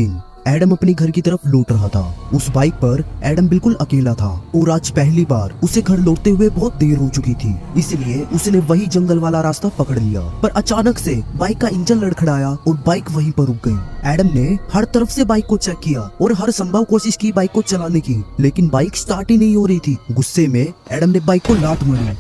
दिन एडम अपने घर की तरफ लौट रहा था। उस बाइक पर एडम बिल्कुल अकेला था और आज पहली बार उसे घर लौटते हुए बहुत देर हो चुकी थी, इसलिए उसने वही जंगल वाला रास्ता पकड़ लिया। पर अचानक से बाइक का इंजन लड़खड़ाया और बाइक वहीं पर रुक गई। एडम ने हर तरफ से बाइक को चेक किया और हर संभव कोशिश की बाइक को चलाने की, लेकिन बाइक स्टार्ट ही नहीं हो रही थी। गुस्से में एडम ने बाइक को लात मारी।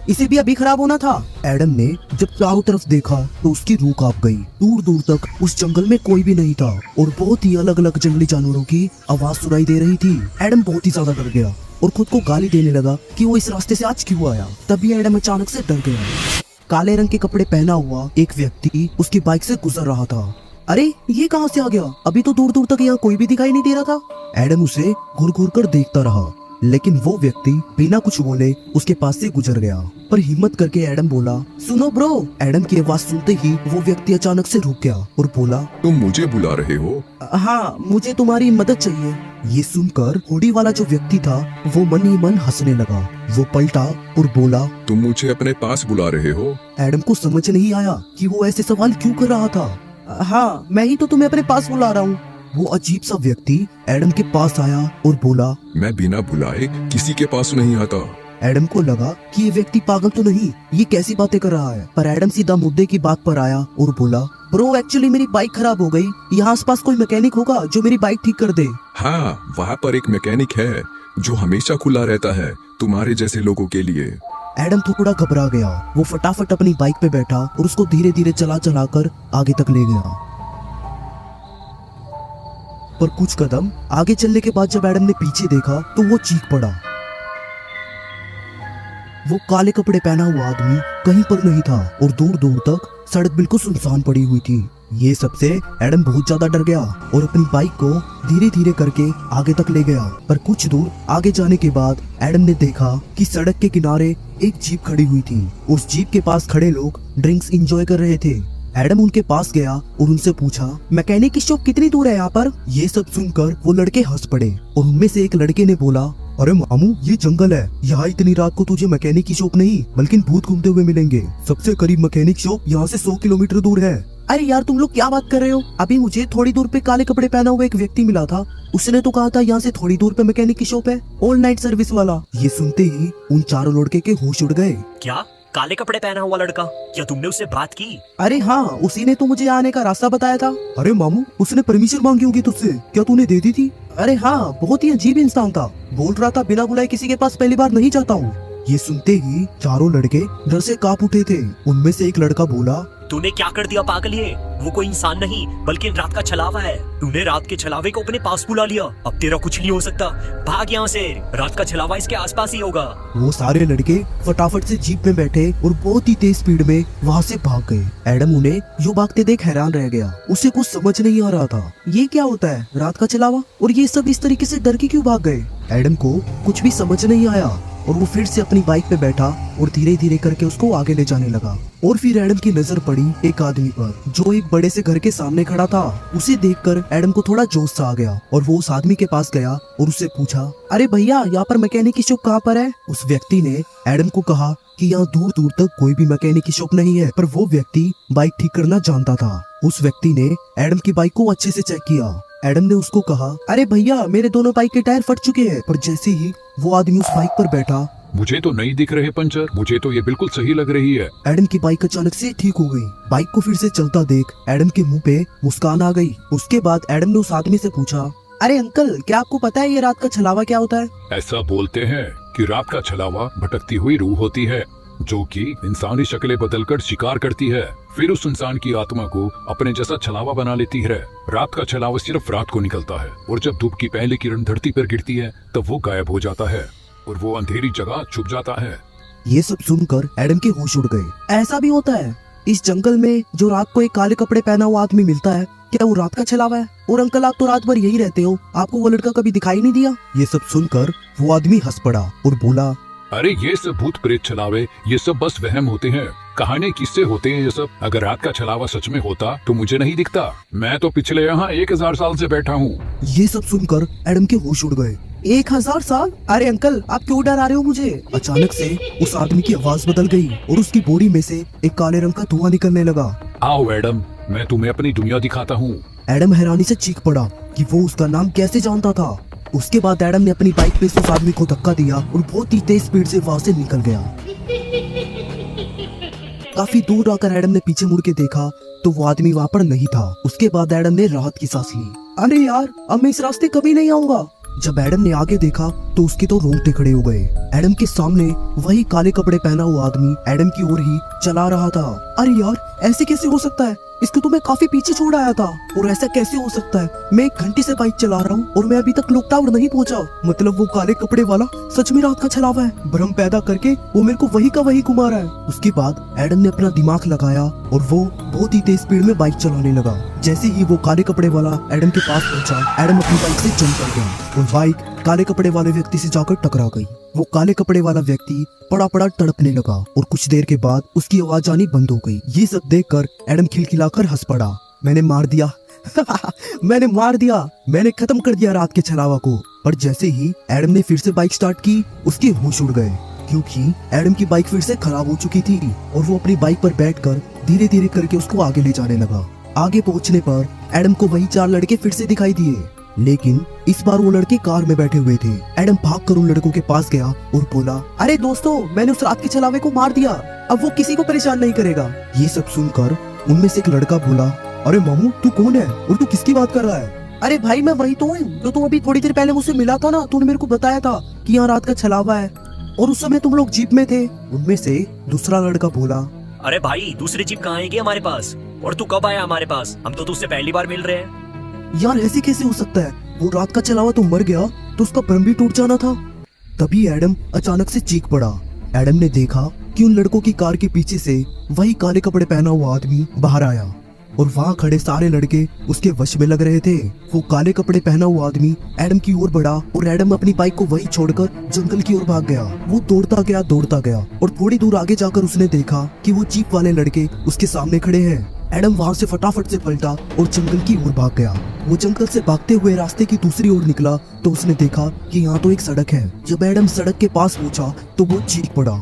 इसे भी अभी खराब होना था। एडम ने जब चारों तरफ देखा तो उसकी रूह कांप गई। दूर दूर तक उस जंगल में कोई भी नहीं था और बहुत ही अलग अलग जंगली जानवरों की आवाज सुनाई दे रही थी। एडम बहुत ही ज्यादा डर गया और खुद को गाली देने लगा कि वो इस रास्ते से आज क्यों आया। तभी एडम अचानक से डर गया। काले रंग के कपड़े पहना हुआ एक व्यक्ति उसकी बाइक से गुजर रहा था। अरे ये कहाँ से आ गया? अभी तो दूर दूर तक यहाँ कोई भी दिखाई नहीं दे रहा था। एडम उसे घूर घूर कर देखता रहा, लेकिन वो व्यक्ति बिना कुछ बोले उसके पास से गुजर गया। पर हिम्मत करके एडम बोला, सुनो ब्रो। एडम की आवाज सुनते ही वो व्यक्ति अचानक से रुक गया और बोला, तुम मुझे बुला रहे हो? हाँ, मुझे तुम्हारी मदद चाहिए। ये सुनकर होड़ी वाला जो व्यक्ति था वो मन ही मन हंसने लगा। वो पलटा और बोला, तुम मुझे अपने पास बुला रहे हो? एडम को समझ नहीं आया कि वो ऐसे सवाल क्यों कर रहा था। हाँ, मैं ही तो तुम्हें अपने पास बुला रहा हूँ। वो अजीब सा व्यक्ति एडम के पास आया और बोला, मैं बिना बुलाए किसी के पास नहीं आता। एडम को लगा कि ये व्यक्ति पागल तो नहीं, ये कैसी बातें कर रहा है। पर एडम सीधा मुद्दे की बात पर आया और बोला, ब्रो एक्चुअली मेरी बाइक खराब हो गई। यहाँ आसपास कोई मैकेनिक होगा जो मेरी बाइक ठीक कर दे? हाँ, वहाँ पर एक मैकेनिक है जो हमेशा खुला रहता है तुम्हारे जैसे लोगों के लिए। एडम थोड़ा घबरा गया। वो फटाफट अपनी बाइक पे बैठा और उसको धीरे धीरे चला चला कर आगे तक ले गया। पर कुछ कदम आगे चलने के बाद जब एडम ने पीछे देखा तो वो चीख पड़ा। वो काले कपड़े पहना हुआ आदमी कहीं पर नहीं था और दूर दूर तक सड़क बिल्कुल सुनसान पड़ी हुई थी। ये सबसे एडम बहुत ज्यादा डर गया और अपनी बाइक को धीरे धीरे करके आगे तक ले गया। पर कुछ दूर आगे जाने के बाद एडम ने देखा कि सड़क के किनारे एक जीप खड़ी हुई थी। उस जीप के पास खड़े लोग ड्रिंक्स एंजॉय कर रहे थे। एडम उनके पास गया और उनसे पूछा, मैकेनिक की शॉप कितनी दूर है यहाँ पर? ये सब सुनकर वो लड़के हंस पड़े और उनमें से एक लड़के ने बोला, अरे मामू, ये जंगल है, यहाँ इतनी रात को तुझे मैकेनिक की शॉप नहीं बल्कि भूत घूमते हुए मिलेंगे। सबसे करीब मैकेनिक शॉप यहाँ से 100 किलोमीटर दूर है। अरे यार, तुम लोग क्या बात कर रहे हो? अभी मुझे थोड़ी दूर पे काले कपड़े पहना हुआ एक व्यक्ति मिला था, उसने तो कहा था यहाँ से थोड़ी दूर पे मैकेनिक की शॉप है, ऑल नाइट सर्विस वाला। ये सुनते ही उन चारों लड़के के होश उड़ गए। क्या काले कपड़े पहना हुआ लड़का? क्या तुमने उससे बात की? अरे हाँ, उसी ने तो मुझे आने का रास्ता बताया था। अरे मामू, उसने परमिशन मांगी होगी तुझसे, क्या तूने दे दी थी? अरे हाँ, बहुत ही अजीब इंसान था, बोल रहा था बिना बुलाए किसी के पास पहली बार नहीं जाता हूँ। ये सुनते ही चारों लड़के डर से कांप उठे थे। उनमें से एक लड़का बोला, तूने क्या कर दिया पागल? ये वो कोई इंसान नहीं बल्कि रात का छलावा है। तूने रात के छलावे को अपने पास बुला लिया। अब तेरा कुछ नहीं हो सकता, भाग यहाँ से। रात का छलावा इसके आसपास ही होगा। वो सारे लड़के फटाफट से जीप में बैठे और बहुत ही तेज स्पीड में वहाँ से भाग गए। एडम उन्हें यूं भागते देख हैरान रह गया। उसे कुछ समझ नहीं आ रहा था, ये क्या होता है, रात का छलावा, और ये सब इस तरीके से डर के क्यों भाग गए? एडम को कुछ भी समझ नहीं आया और वो फिर से अपनी बाइक पे बैठा और धीरे धीरे करके उसको आगे ले जाने लगा। और फिर एडम की नजर पड़ी एक आदमी पर जो एक बड़े से घर के सामने खड़ा था। उसे देखकर एडम को थोड़ा जोश सा आ गया और वो उस आदमी के पास गया और उससे पूछा, अरे भैया, यहाँ पर मैकेनिक की शॉप कहाँ पर है? उस व्यक्ति ने एडम को कहा कि यहाँ दूर दूर तक कोई भी मैकेनिक की शॉप नहीं है। पर वो व्यक्ति बाइक ठीक करना जानता था। उस व्यक्ति ने एडम की बाइक को अच्छे से चेक किया। एडम ने उसको कहा, अरे भैया, मेरे दोनों बाइक के टायर फट चुके हैं। पर जैसे ही वो आदमी उस बाइक पर बैठा, मुझे तो नहीं दिख रहे पंचर, मुझे तो ये बिल्कुल सही लग रही है। एडम की बाइक अचानक से ठीक हो गई। बाइक को फिर से चलता देख एडम के मुंह पे मुस्कान आ गई। उसके बाद एडम ने उस आदमी से पूछा, अरे अंकल, क्या आपको पता है ये रात का छलावा क्या होता है? ऐसा बोलते हैं कि रात का छलावा भटकती हुई रूह होती है जो कि इंसानी शक्लें बदलकर शिकार करती है, फिर उस इंसान की आत्मा को अपने जैसा छलावा बना लेती है। रात का छलावा सिर्फ रात को निकलता है और जब धूप की पहली किरण धरती पर गिरती है तब वो गायब हो जाता है और वो अंधेरी जगह छुप जाता है। ये सब सुनकर एडम के होश उड़ गए। ऐसा भी होता है इस जंगल में? जो रात को एक काले कपड़े पहना हुआ आदमी मिलता है, क्या वो रात का छलावा है? और अंकल, आप तो रात भर यही रहते हो, आपको वो लड़का कभी दिखाई नहीं दिया? ये सब सुनकर वो आदमी हंस पड़ा और बोला, अरे ये सब भूत प्रेत छलावे, ये सब बस वहम होते हैं, कहानी किससे होते हैं ये सब। अगर रात का छलावा सच में होता तो मुझे नहीं दिखता, मैं तो पिछले यहाँ 1000 साल से बैठा हूँ। ये सब सुनकर एडम के होश उड़ गए। 1000 साल? अरे अंकल, आप क्यों डरा रहे हो मुझे? अचानक से उस आदमी की आवाज बदल गई और उसकी बॉडी में से एक काले रंग का धुआं निकलने लगा। आओ एडम, मैं तुम्हें अपनी दुनिया दिखाता हूँ। एडम हैरानी से चीख पड़ा कि वो उसका नाम कैसे जानता था। उसके बाद एडम ने अपनी बाइक पे उस आदमी को धक्का दिया और बहुत ही तेज स्पीड से वहां से निकल गया। काफी दूर आकर एडम ने पीछे मुड़ के देखा तो वो आदमी वहाँ पर नहीं था। उसके बाद एडम ने राहत की सांस ली। अरे यार, अब मैं इस रास्ते कभी नहीं आऊंगा। जब एडम ने आगे देखा तो उसके तो रोंगटे खड़े हो गए। एडम के सामने वही काले कपड़े पहना हुआ आदमी एडम की ओर ही चला रहा था। अरे यार, ऐसे कैसे हो सकता है? इसको तो मैं काफी पीछे छोड़ आया था और ऐसा कैसे हो सकता है? मैं 1 घंटे से बाइक चला रहा हूँ और मैं अभी तक क्लॉक टावर नहीं पहुँचा। मतलब वो काले कपड़े वाला सच में रात का छलावा है। भ्रम पैदा करके वो मेरे को वही का वही घुमा रहा है। उसके बाद एडम ने अपना दिमाग लगाया और वो बहुत ही तेज स्पीड में बाइक चलाने लगा। जैसे ही वो काले कपड़े वाला एडम के पास पहुंचा, एडम अपनी बाइक से जंप कर गया और बाइक काले कपड़े वाले व्यक्ति से जाकर टकरा गई। वो काले कपड़े वाला व्यक्ति पड़ा पड़ा तड़पने लगा और कुछ देर के बाद उसकी आवाज आनी बंद हो गई। ये सब देखकर एडम खिलखिलाकर हंस पड़ा। मैंने मार दिया मैंने मार दिया, मैंने खत्म कर दिया रात के छलावा को। पर जैसे ही एडम ने फिर से बाइक स्टार्ट की, उसके होश उड़ गए क्योंकि एडम की बाइक फिर से खराब हो चुकी थी और वो अपनी बाइक पर बैठकर धीरे धीरे करके उसको आगे ले जाने लगा। आगे पहुंचने पर एडम को वही 4 लड़के फिर से दिखाई दिए, लेकिन इस बार वो लड़के कार में बैठे हुए थे। एडम भागकर उन लड़कों के पास गया और बोला, अरे दोस्तों, मैंने उस रात के छलावे को मार दिया, अब वो किसी को परेशान नहीं करेगा। ये सब सुनकर उनमें से एक लड़का बोला, अरे मामू, तू कौन है और तू किसकी बात कर रहा है? अरे भाई, मैं वही तो हूँ जो तुम अभी थोड़ी देर पहले मुझसे मिला था ना। तूने मेरे को बताया था कि यहाँ रात का छलावा है और उस समय तुम लोग जीप में थे। उनमें से दूसरा लड़का बोला, अरे भाई, दूसरी जीप कहाँ आएगी हमारे पास? और तू कब आया हमारे पास? हम तो तुझसे पहली बार मिल रहे हैं। यार, ऐसे कैसे हो सकता है? वो रात का छलावा तो मर गया तो उसका भ्रम भी टूट जाना था। तभी एडम अचानक से चीख पड़ा। एडम ने देखा कि उन लड़कों की कार के पीछे से वही काले कपड़े पहना हुआ आदमी बाहर आया और वहाँ खड़े सारे लड़के उसके वश में लग रहे थे। वो काले कपड़े पहना हुआ आदमी एडम की ओर बढ़ा और एडम अपनी बाइक को वही छोड़कर जंगल की ओर भाग गया। वो दौड़ता गया और थोड़ी दूर आगे जाकर उसने देखा कि वो जीप वाले लड़के उसके सामने खड़े हैं। एडम वहाँ से फटाफट से पलटा और जंगल की ओर भाग गया। वो जंगल से भागते हुए रास्ते की दूसरी ओर निकला तो उसने देखा कि यहाँ तो एक सड़क है। जब एडम सड़क के पास पहुंचा तो वो चीख पड़ा।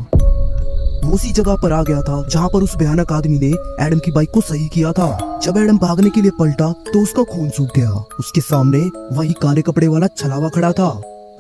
वो उसी जगह पर आ गया था जहाँ पर उस भयानक आदमी ने एडम की बाइक को सही किया था। जब एडम भागने के लिए पलटा तो उसका खून सूख गया। उसके सामने वही काले कपड़े वाला छलावा खड़ा था।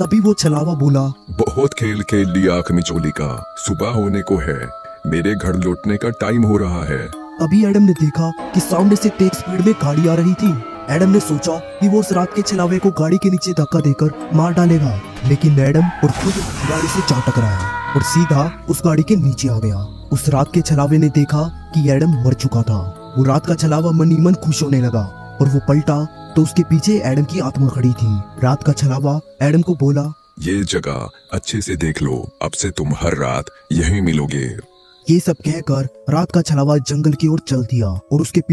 तभी वो छलावा बोला, बहुत खेल खेल लिया आंख मिचोली का, सुबह होने को है, मेरे घर लौटने का टाइम हो रहा है। अभी एडम ने देखा कि सामने से तेज स्पीड में गाड़ी आ रही थी। एडम ने सोचा कि वो उस रात के छलावे को गाड़ी के नीचे धक्का देकर मार डालेगा, लेकिन एडम और खुद गाड़ी से जा टकराया और सीधा उस गाड़ी के नीचे आ गया। उस रात के छलावे ने देखा कि एडम मर चुका था। वो रात का छलावा मन ही मन खुश होने लगा और वो पलटा तो उसके पीछे एडम की आत्मा खड़ी थी। रात का छलावा एडम को बोला, ये जगह अच्छे से देख लो, अब से तुम हर रात यहीं मिलोगे। ये सब कहकर रात का छलावा जंगल की ओर चल दिया और उसके पीछे